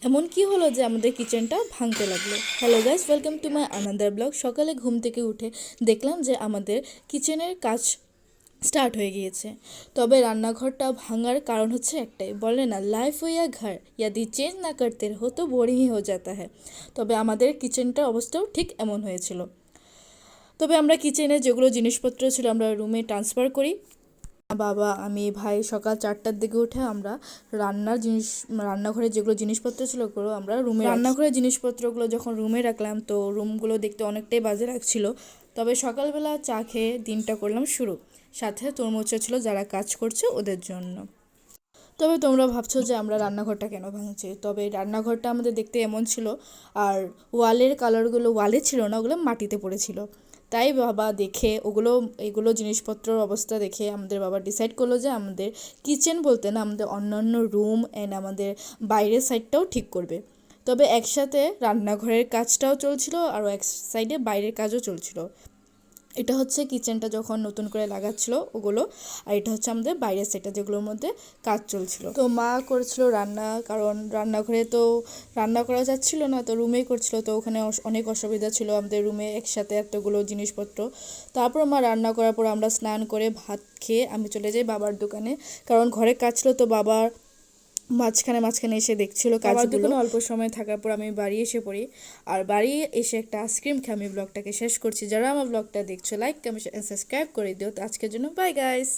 এমন কি হলো যে আমাদের কিচেনটা ভাঙতে লাগলো। Hello guys, welcome to my another blog. সকালে ঘুম থেকে উঠে দেখলাম যে আমাদের কিচেনের কাজ স্টার্ট হয়ে গিয়েছে। তবে রান্নাঘরটা ভাঙার কারণ হচ্ছে একটাই, বলে না লাইফ হো ইয়া ঘর ইয়াদি চেঞ্জ না করতে হো তো বোরিং হি হো যাতা হ্যায়। তবে আমাদের কিচেনটার অবস্থাও ঠিক এমন হয়েছিল। তবে আমরা কিচেনে যেগুলো জিনিসপত্র ছিল আমরা রুমে ট্রান্সফার করি। বাবা, আমি, ভাই সকাল 4টার দিকে উঠে আমরা রান্নাঘরে যেগুলো জিনিসপত্র ছিল ওগুলো আমরা রুমে রান্নাঘরের জিনিসপত্রগুলো যখন রুমে রাখলাম তো রুমগুলো দেখতে অনেকটাই বাজে লাগছিল। তবে সকালবেলা চা খেয়ে দিনটা করলাম শুরু। সাথে তরমুজও ছিল যারা কাজ করছে ওদের জন্য। তবে তোমরা ভাবছো যে আমরা রান্নাঘরটা কেন ভাঙছি, তবে রান্নাঘরটা আমাদের দেখতে এমন ছিল। আর ওয়ালের কালারগুলো ওয়ালে ছিল না, ওগুলো মাটিতে পড়েছিল। তাই বাবা দেখে এগুলো জিনিসপত্রের অবস্থা দেখে আমাদের বাবা ডিসাইড করলো যে আমাদের কিচেন বলতে না, আমাদের অন্যান্য রুম অ্যান্ড আমাদের বাইরের সাইডটাও ঠিক করবে। তবে একসাথে রান্নাঘরের কাজটাও চলছিল আর এক সাইডে বাইরের কাজও চলছিল। এটা হচ্ছে কিচেনটা যখন নতুন করে লাগাচ্ছিল ওগুলো, আর এটা হচ্ছে আমাদের বাইরের সেটটা যেগুলোর মধ্যে কাজ চলছিল। তো মা করেছিল রান্না, কারণ রান্নাঘরে তো রান্না করা যাচ্ছিল না, তো রুমেই করছিল। তো ওখানে অনেক অসুবিধা ছিল আমাদের রুমে একসাথে এতগুলো জিনিসপত্র। তারপর মা রান্না করার পর আমরা স্নান করে ভাত খেয়ে আমি চলে যাই বাবার দোকানে, কারণ ঘরে কাজ ছিল। তো বাবার মাঝখানে মাঝখানে এসে দেখছিল কাজগুলো। অল্প সময় থাকার পর আমি বাড়ি এসে পড়ি। আর বাড়ি এসে একটা আইসক্রিম খেয়ে আমি ব্লগটাকে শেষ করছি। যারা আমার ব্লগটা দেখছো লাইক কমেন্ট সাবস্ক্রাইব করে দিও। তো আজকের জন্য বাই গাইস।